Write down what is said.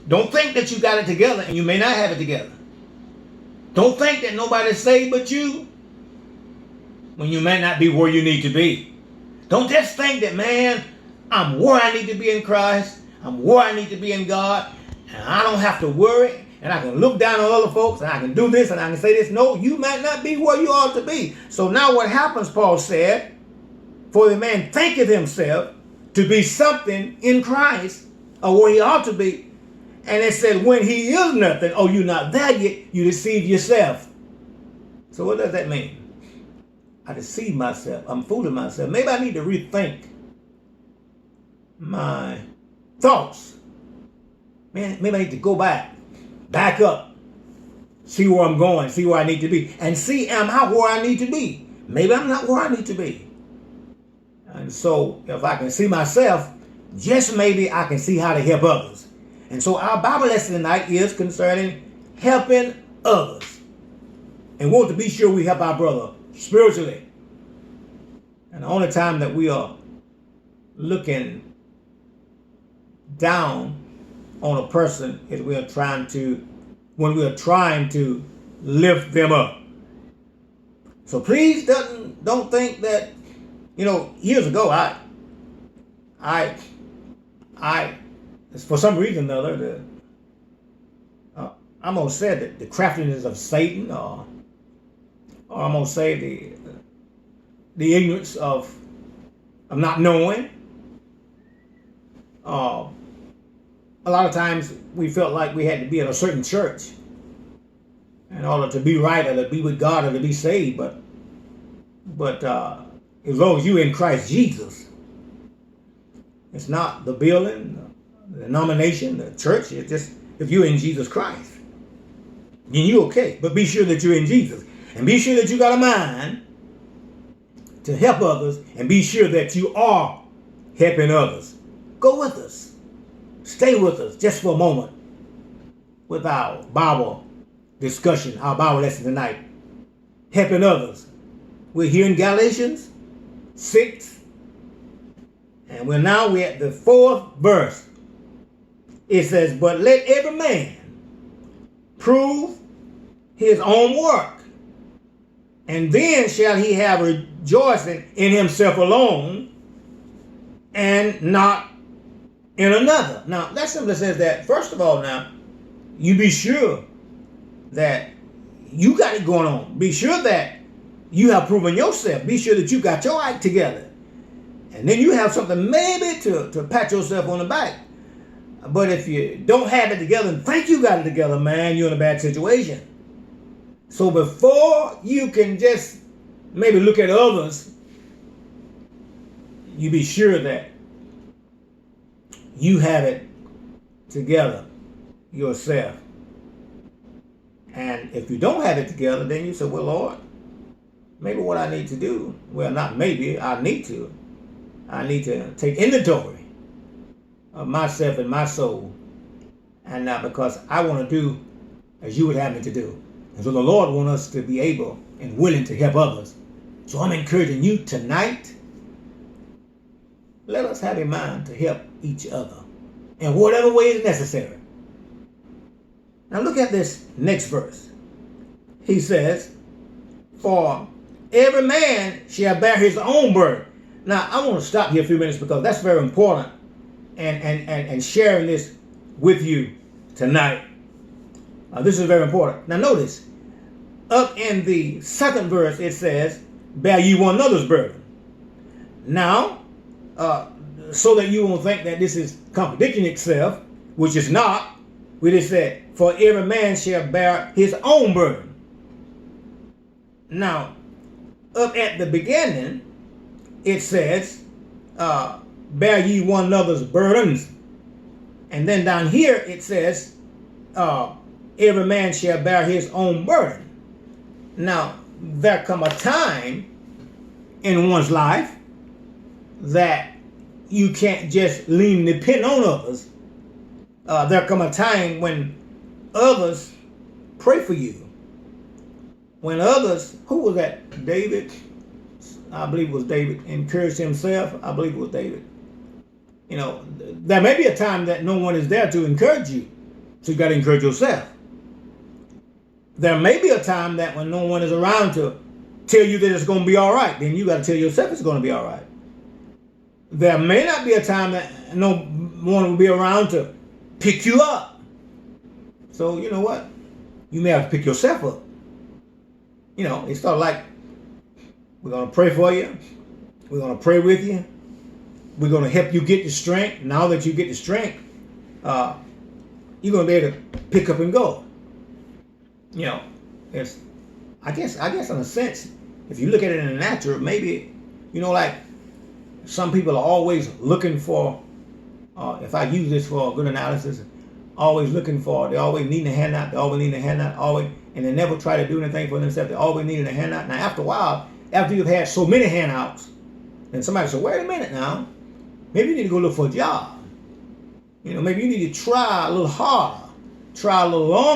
Don't think that you got it together and you may not have it together. Don't think that nobody's saved but you when you may not be where you need to be. Don't just think that, man, I'm where I need to be in Christ. I'm where I need to be in God. And I don't have to worry. And I can look down on other folks and I can do this and I can say this. No, you might not be where you ought to be. So now what happens, Paul said, for the man thinketh himself to be something in Christ or where he ought to be. And it said, when he is nothing, oh, you're not there yet, you deceive yourself. So what does that mean? I deceive myself. I'm fooling myself. Maybe I need to rethink my thoughts. Man, maybe I need to go back up, see where I'm going, see where I need to be, and see am I where I need to be. Maybe I'm not where I need to be. And so if I can see myself, just maybe I can see how to help others. And so our Bible lesson tonight is concerning helping others. And we want to be sure we help our brother spiritually. And the only time that we are looking down on a person is when we are trying to lift them up. So please don't think that, years ago I for some reason or other, I'm gonna say that the craftiness of Satan, or I'm gonna say the ignorance of not knowing. A lot of times we felt like we had to be in a certain church in order to be right or to be with God or to be saved. But as long as you're in Christ Jesus, it's not the building, the denomination, the church. It's just if you're in Jesus Christ, then you're okay. But be sure that you're in Jesus. And be sure that you got a mind to help others. And be sure that you are helping others. Go with us. Stay with us just for a moment with our Bible discussion, our Bible lesson tonight. Helping others. We're here in Galations 6. And we're at the 4th verse. It says, but let every man prove his own work, and then shall he have rejoicing in himself alone, and not in another. Now, that simply says that, first of all, now, you be sure that you got it going on. Be sure that you have proven yourself. Be sure that you got your act together. And then you have something maybe to pat yourself on the back. But if you don't have it together and think you got it together, man, you're in a bad situation. So before you can just maybe look at others, you be sure that you have it together yourself. And if you don't have it together, then you say, well, Lord, maybe what I need to do, well, not maybe, I need to take inventory of myself and my soul. And now because I want to do as you would have me to do. And so the Lord wants us to be able and willing to help others. So I'm encouraging you tonight, let us have a mind to help each other in whatever way is necessary. Now look at this next verse. He says, for every man shall bear his own burden. Now I want to stop here a few minutes because that's very important and sharing this with you tonight. This is very important. Now notice, up in the 2nd verse it says, bear ye one another's burden. Now, so that you won't think that this is contradicting itself, which is not, we just said, for every man shall bear his own burden. Now, up at the beginning, it says, bear ye one another's burdens. And then down here it says, every man shall bear his own burden. Now, there come a time in one's life that you can't just lean and depend on others. There come a time when others pray for you. When others, who was that? David? I believe it was David. Encouraged himself. I believe it was David. There may be a time that no one is there to encourage you. So you got to encourage yourself. There may be a time that when no one is around to tell you that it's going to be all right, then you got to tell yourself it's going to be all right. There may not be a time that no one will be around to pick you up. So you know what? You may have to pick yourself up. You know, it's sort of like, we're going to pray for you. We're going to pray with you. We're going to help you get the strength. Now that you get the strength, you're going to be able to pick up and go. You know, it's, I guess in a sense, if you look at it in the natural, maybe, you know, like some people are always looking for, if I use this for a good analysis, always looking for, they always need a handout, and they never try to do anything for themselves. They always need a handout. Now, after a while, after you've had so many handouts, then somebody said, wait a minute now, maybe you need to go look for a job. You know, maybe you need to try a little harder, try a little longer.